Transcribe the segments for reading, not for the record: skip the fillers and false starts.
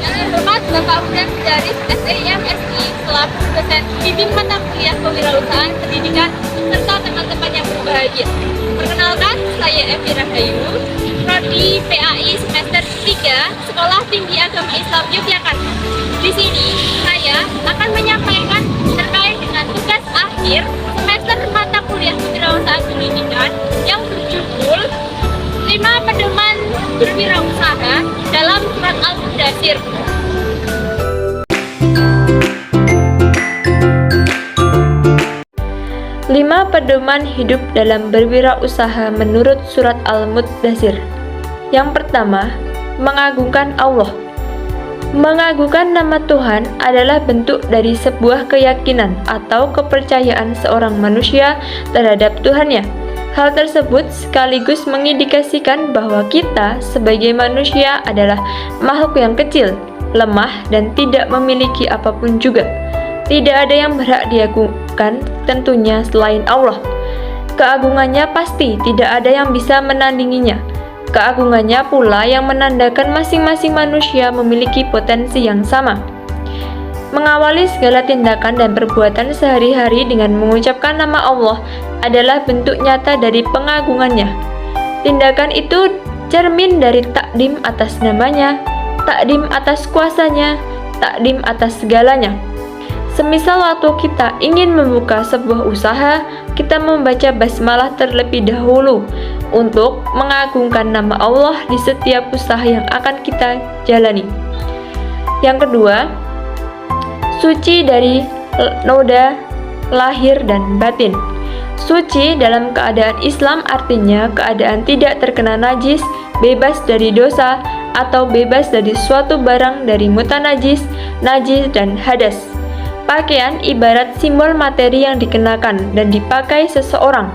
Yang hormat Bapak Abdan dari SIMSI selaku dosen bimbing mata kuliah kewirausahaan pendidikan serta teman-teman yang berbahagia. Perkenalkan, saya Evi Rahayu, Prodi PAI semester 3, Sekolah Tinggi Agama Islam Yogyakarta. Di sini saya akan menyampaikan terkait dengan tugas akhir semester mata kuliah kewirausahaan pendidikan yang berjudul 5 Pedoman Berwirausaha dalam Surat Al-Mudaththir. Lima pedoman hidup dalam berwirausaha menurut Surat Al-Mudaththir. Yang pertama, mengagungkan Allah. Mengagungkan nama Tuhan adalah bentuk dari sebuah keyakinan atau kepercayaan seorang manusia terhadap Tuhannya. Hal tersebut sekaligus mengindikasikan bahwa kita sebagai manusia adalah makhluk yang kecil, lemah, dan tidak memiliki apapun juga. Tidak ada yang berhak diagungkan tentunya selain Allah. Keagungannya pasti tidak ada yang bisa menandinginya. Keagungannya pula yang menandakan masing-masing manusia memiliki potensi yang sama. Mengawali segala tindakan dan perbuatan sehari-hari dengan mengucapkan nama Allah adalah bentuk nyata dari pengagungannya. Tindakan itu cermin dari takdim atas namanya, takdim atas kuasanya, takdim atas segalanya. Semisal waktu kita ingin membuka sebuah usaha, kita membaca basmalah terlebih dahulu untuk mengagungkan nama Allah di setiap usaha yang akan kita jalani. Yang kedua, suci dari noda lahir dan batin. Suci dalam keadaan Islam artinya keadaan tidak terkena najis, bebas dari dosa, atau bebas dari suatu barang dari mutanajis, najis, dan hadas. Pakaian ibarat simbol materi yang dikenakan dan dipakai seseorang.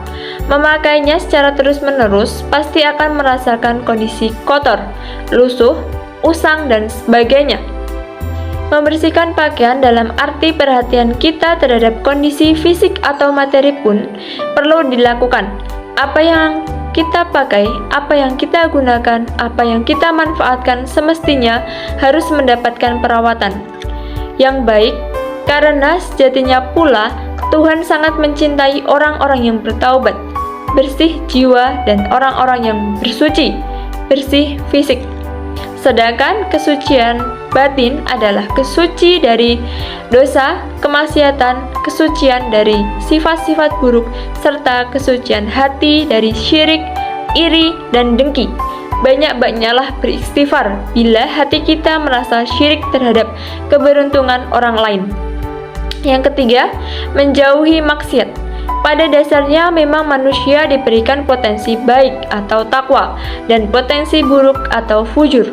Memakainya secara terus-menerus pasti akan merasakan kondisi kotor, lusuh, usang, dan sebagainya. Membersihkan pakaian dalam arti perhatian kita terhadap kondisi fisik atau materi pun perlu dilakukan. Apa yang kita pakai, apa yang kita gunakan, apa yang kita manfaatkan semestinya harus mendapatkan perawatan yang baik, karena sejatinya pula Tuhan sangat mencintai orang-orang yang bertaubat, bersih jiwa, dan orang-orang yang bersuci, bersih fisik. Sedangkan kesucian batin adalah kesuci dari dosa, kemaksiatan, kesucian dari sifat-sifat buruk, serta kesucian hati dari syirik, iri, dan dengki. Banyak-banyaklah beristighfar bila hati kita merasa syirik terhadap keberuntungan orang lain. Yang ketiga, menjauhi maksiat. Pada dasarnya memang manusia diberikan potensi baik atau takwa dan potensi buruk atau fujur.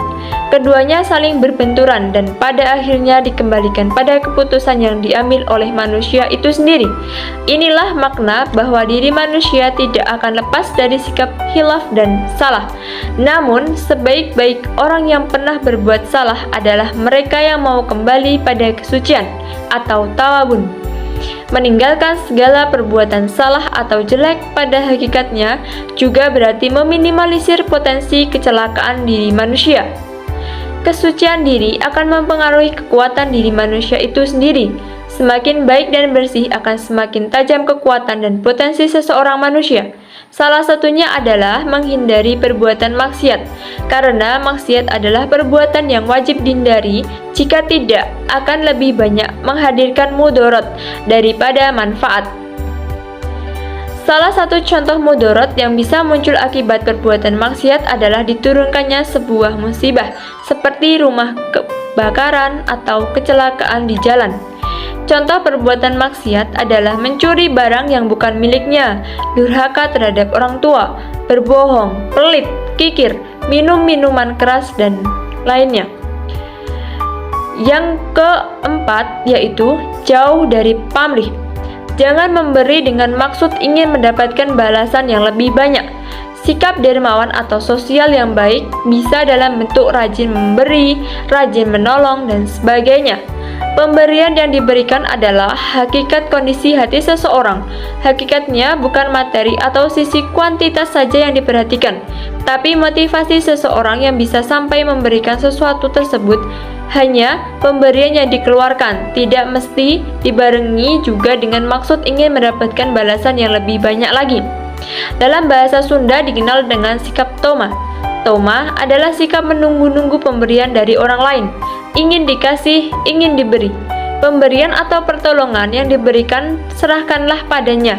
Keduanya saling berbenturan dan pada akhirnya dikembalikan pada keputusan yang diambil oleh manusia itu sendiri. Inilah makna bahwa diri manusia tidak akan lepas dari sikap khilaf dan salah. Namun, sebaik-baik orang yang pernah berbuat salah adalah mereka yang mau kembali pada kesucian atau tawabun. Meninggalkan segala perbuatan salah atau jelek pada hakikatnya juga berarti meminimalisir potensi kecelakaan diri manusia. Kesucian diri akan mempengaruhi kekuatan diri manusia itu sendiri. Semakin baik dan bersih akan semakin tajam kekuatan dan potensi seseorang manusia. Salah satunya adalah menghindari perbuatan maksiat, karena maksiat adalah perbuatan yang wajib dihindari, jika tidak akan lebih banyak menghadirkan mudarat daripada manfaat. Salah satu contoh mudarat yang bisa muncul akibat perbuatan maksiat adalah diturunkannya sebuah musibah, seperti rumah kebakaran atau kecelakaan di jalan. Contoh perbuatan maksiat adalah mencuri barang yang bukan miliknya, durhaka terhadap orang tua, berbohong, pelit, kikir, minum minuman keras, dan lainnya. Yang keempat yaitu jauh dari pamrih. Jangan memberi dengan maksud ingin mendapatkan balasan yang lebih banyak. Sikap dermawan atau sosial yang baik bisa dalam bentuk rajin memberi, rajin menolong, dan sebagainya. Pemberian yang diberikan adalah hakikat kondisi hati seseorang. Hakikatnya bukan materi atau sisi kuantitas saja yang diperhatikan, tapi motivasi seseorang yang bisa sampai memberikan sesuatu tersebut. Hanya pemberian yang dikeluarkan tidak mesti dibarengi juga dengan maksud ingin mendapatkan balasan yang lebih banyak lagi. Dalam bahasa Sunda dikenal dengan sikap toma. Toma adalah sikap menunggu-nunggu pemberian dari orang lain. Ingin dikasih, ingin diberi. Pemberian atau pertolongan yang diberikan serahkanlah padanya.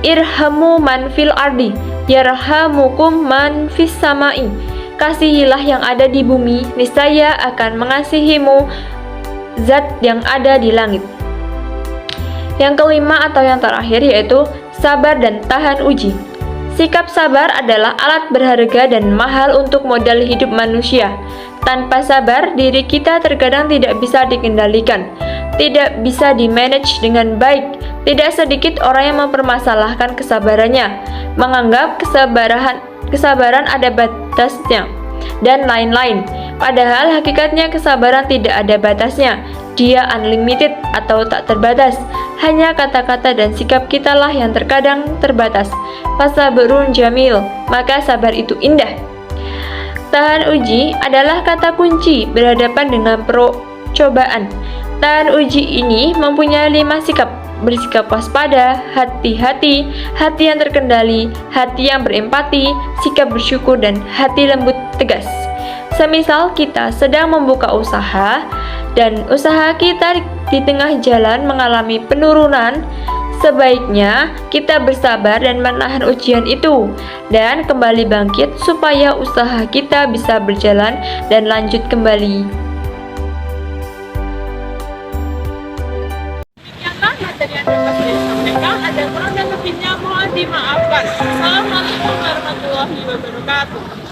Irhamu man fil ardi, yarhamukum man fis samai. Kasihilah yang ada di bumi, niscaya akan mengasihimu zat yang ada di langit. Yang kelima atau yang terakhir yaitu sabar dan tahan uji. Sikap sabar adalah alat berharga dan mahal untuk modal hidup manusia. Tanpa sabar, diri kita terkadang tidak bisa dikendalikan, tidak bisa dimanage dengan baik. Tidak sedikit orang yang mempermasalahkan kesabarannya, menganggap kesabaran ada batasnya, dan lain-lain. Padahal hakikatnya kesabaran tidak ada batasnya. Dia unlimited atau tak terbatas. Hanya kata-kata dan sikap kitalah yang terkadang terbatas. Fasabrun jamil, maka sabar itu indah. Tahan uji adalah kata kunci berhadapan dengan percobaan. Tahan uji ini mempunyai 5 sikap. Bersikap waspada, hati-hati, hati yang terkendali, hati yang berempati, sikap bersyukur, dan hati lembut tegas. Semisal kita sedang membuka usaha dan usaha kita di tengah jalan mengalami penurunan, sebaiknya kita bersabar dan menahan ujian itu dan kembali bangkit supaya usaha kita bisa berjalan dan lanjut kembali. Demikianlah materi yang dapat saya sampaikan. Ada kurang dan lebihnya mohon dimaafkan. Assalamualaikum warahmatullahi wabarakatuh.